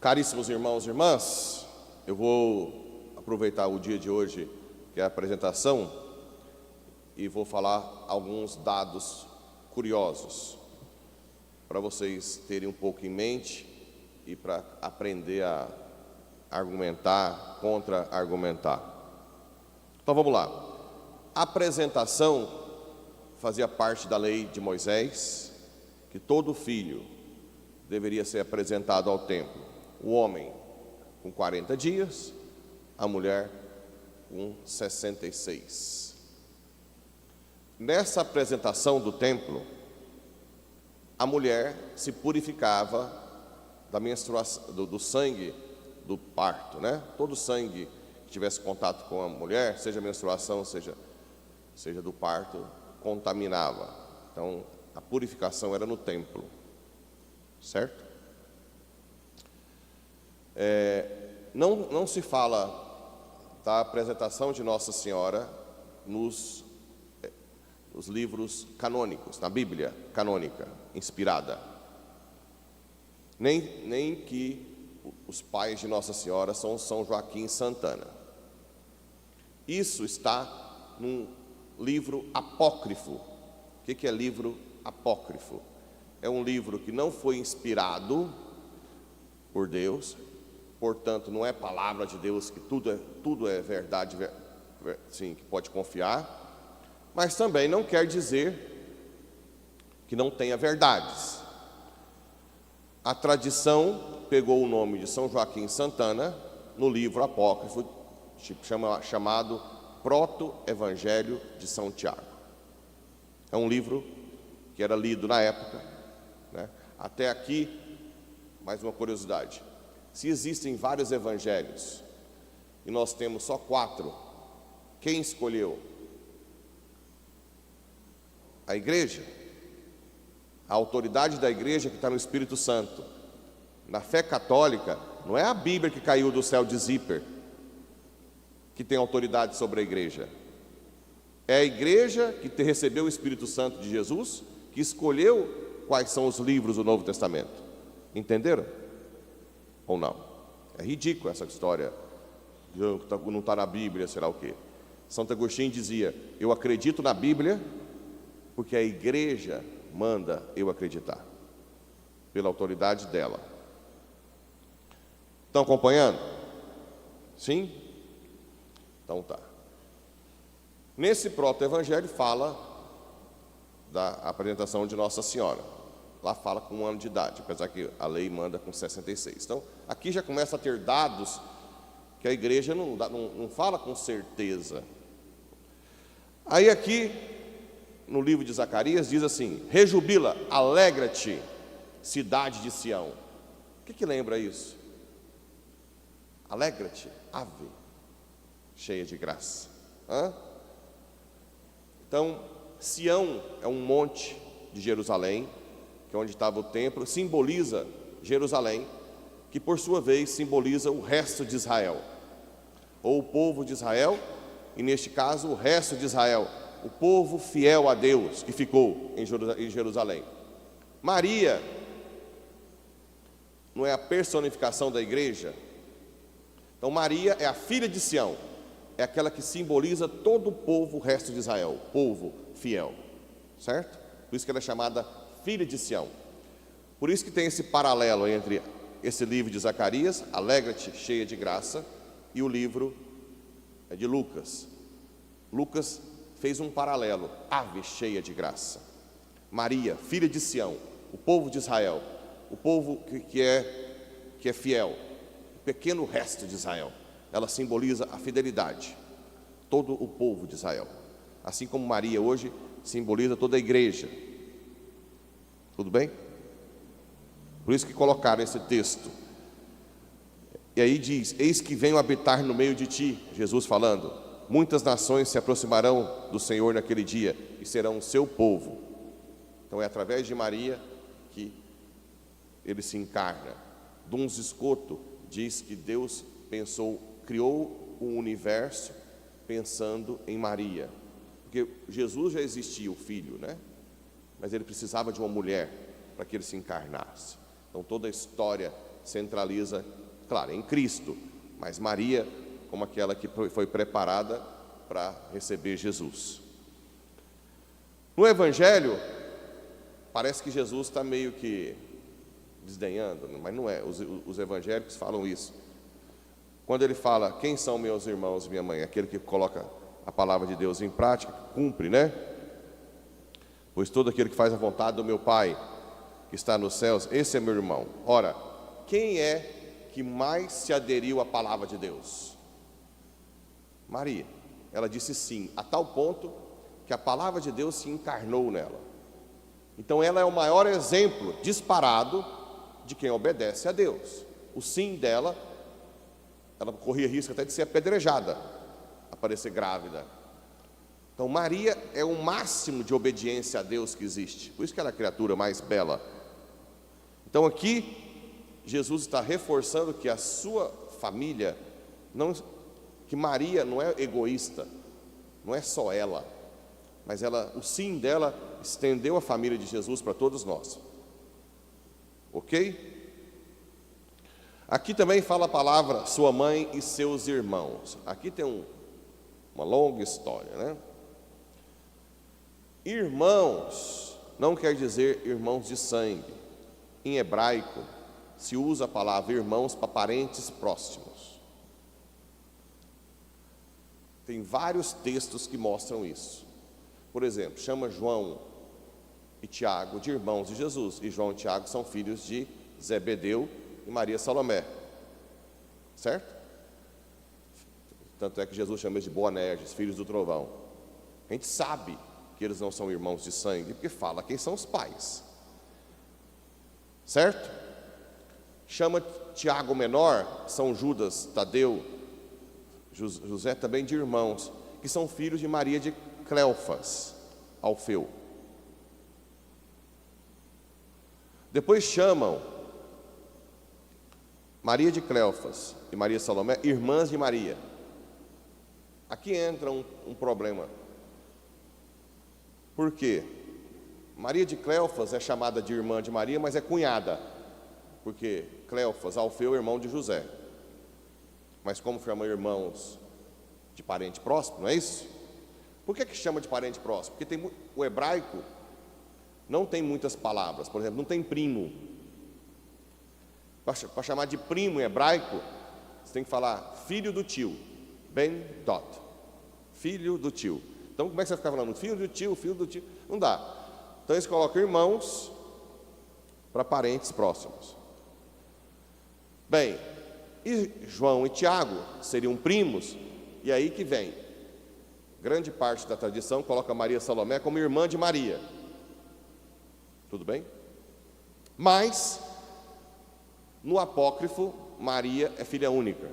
Caríssimos irmãos e irmãs, eu vou aproveitar o dia de hoje, que é a apresentação, e vou falar alguns dados curiosos, para vocês terem um pouco em mente e para aprender a argumentar, contra-argumentar. Então vamos lá. A apresentação fazia parte da lei de Moisés, que todo filho deveria ser apresentado ao templo. O homem com 40 dias, a mulher com 66. Nessa apresentação do templo, a mulher se purificava da menstruação, do sangue do parto, né? Todo sangue que tivesse contato com a mulher, seja menstruação, seja do parto, contaminava. Então, a purificação era no templo, certo? Não se fala da apresentação de Nossa Senhora nos livros canônicos, na Bíblia canônica, inspirada. Nem que os pais de Nossa Senhora são São Joaquim e Santana. Isso está num livro apócrifo. O que é livro apócrifo? É um livro que não foi inspirado por Deus, portanto não é palavra de Deus, que tudo é verdade, sim, que pode confiar, mas também não quer dizer que não tenha verdades. A tradição pegou o nome de São Joaquim Santana no livro apócrifo chamado Proto-Evangelho de São Tiago. É um livro que era lido na época, né? Até aqui, mais uma curiosidade: se existem vários evangelhos e nós temos só 4, quem escolheu? A igreja. A autoridade da igreja que está no Espírito Santo. Na fé católica, não é a Bíblia que caiu do céu de zíper que tem autoridade sobre a igreja. É a igreja que recebeu o Espírito Santo de Jesus, que escolheu quais são os livros do Novo Testamento. Entenderam? Ou não? É ridículo essa história, não está na Bíblia, será o quê? Santo Agostinho dizia: eu acredito na Bíblia porque a igreja manda eu acreditar, pela autoridade dela. Estão acompanhando? Sim? Então tá. Nesse proto-evangelho fala da apresentação de Nossa Senhora. Lá fala com 1 ano de idade, apesar que a lei manda com 66. Então, aqui já começa a ter dados que a igreja não fala com certeza. Aí aqui, no livro de Zacarias, diz assim: rejubila, alegra-te, cidade de Sião. O que lembra isso? Alegra-te, ave, cheia de graça. Então, Sião é um monte de Jerusalém, que é onde estava o templo, simboliza Jerusalém, que por sua vez simboliza o resto de Israel, ou o povo de Israel, e neste caso o resto de Israel, o povo fiel a Deus que ficou em Jerusalém. Maria não é a personificação da igreja? Então Maria é a filha de Sião, é aquela que simboliza todo o povo, o resto de Israel, o povo fiel, certo? Por isso que ela é chamada filha de Sião. Por isso que tem esse paralelo entre esse livro de Zacarias, alegra-te, cheia de graça, e o livro de Lucas. Lucas fez um paralelo: ave cheia de graça. Maria, filha de Sião, o povo de Israel, o povo que é fiel, o pequeno resto de Israel. Ela simboliza a fidelidade, todo o povo de Israel. Assim como Maria hoje simboliza toda a igreja. Tudo bem? Por isso que colocaram esse texto. E aí diz: eis que venho habitar no meio de ti, Jesus falando, muitas nações se aproximarão do Senhor naquele dia e serão o seu povo. Então é através de Maria que ele se encarna. Duns Scoto diz que Deus criou o universo pensando em Maria, porque Jesus já existia, o Filho, né? Mas ele precisava de uma mulher para que ele se encarnasse. Então toda a história centraliza, claro, em Cristo, mas Maria como aquela que foi preparada para receber Jesus. No Evangelho, parece que Jesus está meio que desdenhando, mas não é. Os evangélicos falam isso. Quando ele fala, quem são meus irmãos e minha mãe? Aquele que coloca a palavra de Deus em prática, cumpre, né? Pois todo aquele que faz a vontade do meu Pai, que está nos céus, esse é meu irmão. Ora, quem é que mais se aderiu à palavra de Deus? Maria. Ela disse sim, a tal ponto que a palavra de Deus se encarnou nela. Então ela é o maior exemplo disparado de quem obedece a Deus. O sim dela, ela corria risco até de ser apedrejada, aparecer grávida. Então Maria é o máximo de obediência a Deus que existe. Por isso que ela é a criatura mais bela. Então aqui Jesus está reforçando que a sua família, que Maria não é egoísta, não é só ela, mas o sim dela estendeu a família de Jesus para todos nós. Ok? Aqui também fala a palavra sua mãe e seus irmãos. Aqui tem uma longa história, né? Irmãos não quer dizer irmãos de sangue. Em hebraico se usa a palavra irmãos para parentes próximos. Tem vários textos que mostram isso. Por exemplo, chama João e Tiago de irmãos de Jesus. E João e Tiago são filhos de Zebedeu e Maria Salomé. Certo? Tanto é que Jesus chama eles de Boanerges, filhos do trovão. A gente sabe que eles não são irmãos de sangue, porque fala quem são os pais. Certo? Chama Tiago menor, São Judas, Tadeu, José também de irmãos, que são filhos de Maria de Cleofas, Alfeu. Depois chamam Maria de Cleofas e Maria Salomé, irmãs de Maria. Aqui entra um problema. Por quê? Maria de Cleofas é chamada de irmã de Maria, mas é cunhada, porque Cleofas, Alfeu, é irmão de José. Mas como chamam irmãos de parente próximo, não é isso? Por que chama de parente próximo? Porque o hebraico não tem muitas palavras. Por exemplo, não tem primo. Para chamar de primo em hebraico, você tem que falar filho do tio, ben dot, filho do tio. Então como é que você fica falando filho do tio, filho do tio? Não dá. Então eles colocam irmãos para parentes próximos. Bem, e João e Tiago seriam primos, e aí que vem. Grande parte da tradição coloca Maria Salomé como irmã de Maria. Tudo bem? Mas, no apócrifo, Maria é filha única.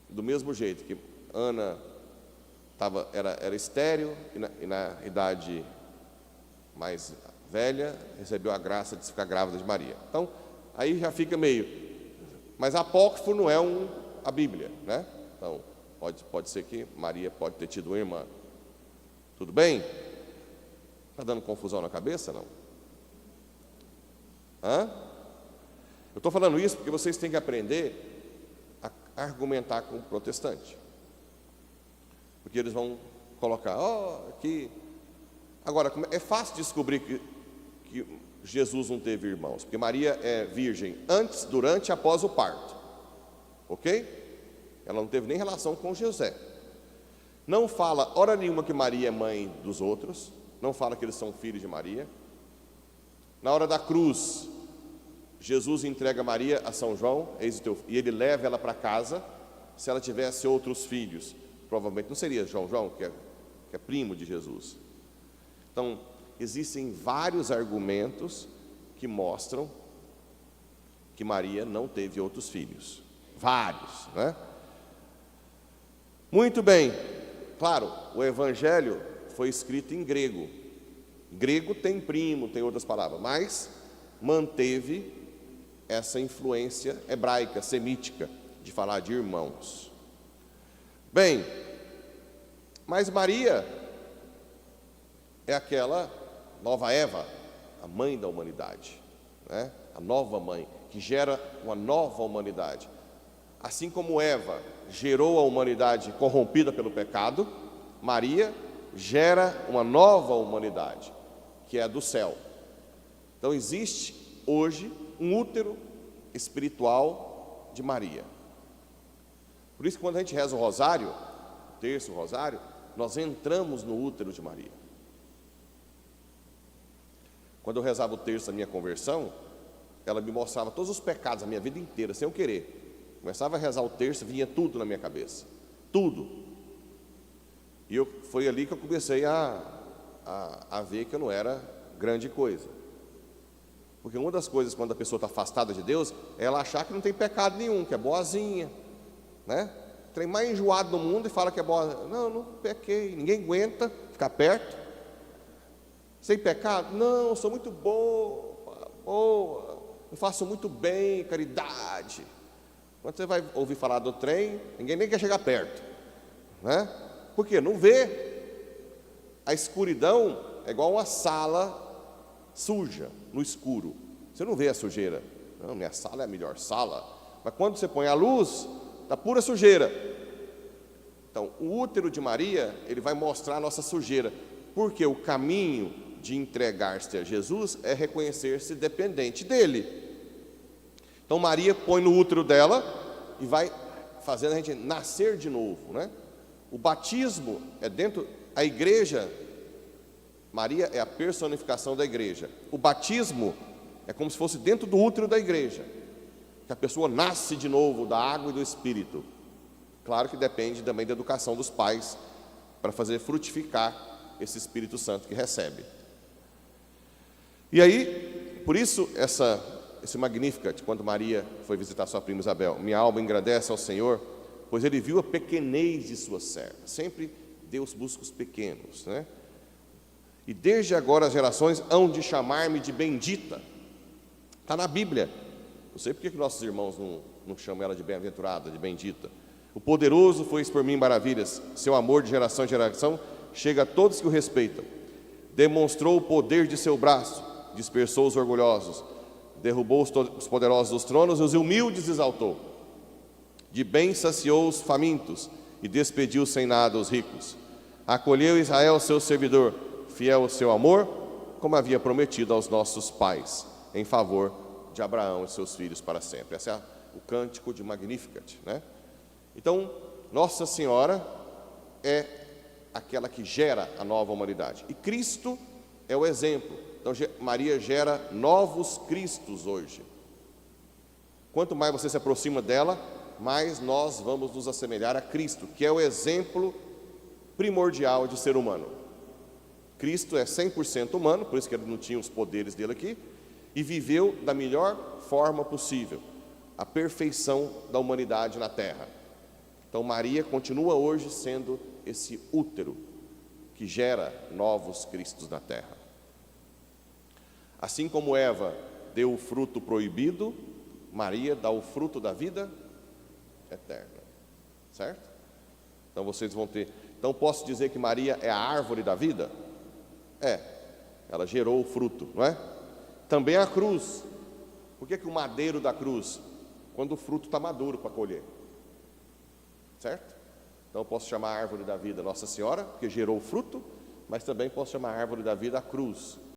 Do mesmo jeito que Ana era estéril e na idade mais velha recebeu a graça de ficar grávida de Maria. Então, aí já fica meio. Mas apócrifo não é a Bíblia, né? Então, pode ser que Maria pode ter tido uma irmã. Tudo bem? Está dando confusão na cabeça, não? Eu estou falando isso porque vocês têm que aprender a argumentar com o protestante. Porque eles vão colocar, aqui. Agora, é fácil descobrir que Jesus não teve irmãos, porque Maria é virgem antes, durante e após o parto. Ok? Ela não teve nem relação com José. Não fala hora nenhuma que Maria é mãe dos outros. Não fala que eles são filhos de Maria. Na hora da cruz, Jesus entrega Maria a São João, e ele leva ela para casa. Se ela tivesse outros filhos, provavelmente não seria João, que é primo de Jesus. Então, existem vários argumentos que mostram que Maria não teve outros filhos. Vários, né? Muito bem. Claro, o Evangelho foi escrito em grego. Grego tem primo, tem outras palavras, mas manteve essa influência hebraica, semítica, de falar de irmãos. Bem, mas Maria é aquela nova Eva, a mãe da humanidade. né? A nova mãe, que gera uma nova humanidade. Assim como Eva gerou a humanidade corrompida pelo pecado, Maria gera uma nova humanidade, que é a do céu. Então existe hoje um útero espiritual de Maria. Por isso que quando a gente reza o rosário, o terço, o rosário, nós entramos no útero de Maria. Quando eu rezava o terço da minha conversão, ela me mostrava todos os pecados da minha vida inteira, sem eu querer. Começava a rezar o terço, vinha tudo na minha cabeça, tudo. E foi ali que eu comecei a ver que eu não era grande coisa. Porque uma das coisas, quando a pessoa está afastada de Deus, é ela achar que não tem pecado nenhum, que é boazinha, né? Tem mais enjoado no mundo e fala que é boa. Não, não pequei, ninguém aguenta ficar perto. Sem pecado? Não, eu sou muito boa, eu faço muito bem, caridade. Quando você vai ouvir falar do trem, ninguém nem quer chegar perto, né? Por quê? Não vê. A escuridão é igual uma sala suja, no escuro. Você não vê a sujeira. Não, minha sala é a melhor sala. Mas quando você põe a luz, está pura sujeira. Então, o útero de Maria, ele vai mostrar a nossa sujeira. Porque o caminho de entregar-se a Jesus é reconhecer-se dependente dele. Então Maria põe no útero dela e vai fazendo a gente nascer de novo, né? O batismo é dentro, a igreja, Maria é a personificação da igreja. O batismo é como se fosse dentro do útero da igreja, que a pessoa nasce de novo da água e do Espírito. Claro que depende também da educação dos pais para fazer frutificar esse Espírito Santo que recebe. E aí, por isso esse Magnificat, quando Maria foi visitar sua prima Isabel, minha alma engrandece ao Senhor, pois ele viu a pequenez de sua serva. Sempre Deus busca os pequenos, né? E desde agora as gerações hão de chamar-me de bendita. Está na Bíblia. Não sei porque que nossos irmãos não chamam ela de bem-aventurada, de bendita. O poderoso fez por mim maravilhas, seu amor de geração em geração chega a todos que o respeitam. Demonstrou o poder de seu braço, dispersou os orgulhosos, derrubou os poderosos dos tronos e os humildes exaltou. De bem saciou os famintos e despediu sem nada os ricos. Acolheu Israel, seu servidor, fiel ao seu amor, como havia prometido aos nossos pais, em favor de Abraão e seus filhos para sempre. Esse é o cântico de Magnificat, né? Então, Nossa Senhora é aquela que gera a nova humanidade. E Cristo é o exemplo. Então, Maria gera novos Cristos hoje. Quanto mais você se aproxima dela, mais nós vamos nos assemelhar a Cristo, que é o exemplo primordial de ser humano. Cristo é 100% humano, por isso que ele não tinha os poderes dele aqui, e viveu da melhor forma possível, a perfeição da humanidade na terra. Então Maria continua hoje sendo esse útero que gera novos Cristos na terra. Assim como Eva deu o fruto proibido, Maria dá o fruto da vida eterna, certo? Então vocês vão ter. Então posso dizer que Maria é a árvore da vida? É, ela gerou o fruto, não é? Também a cruz. Por que o madeiro da cruz? Quando o fruto está maduro para colher, certo? Então eu posso chamar a árvore da vida Nossa Senhora, porque gerou o fruto, mas também posso chamar a árvore da vida a cruz,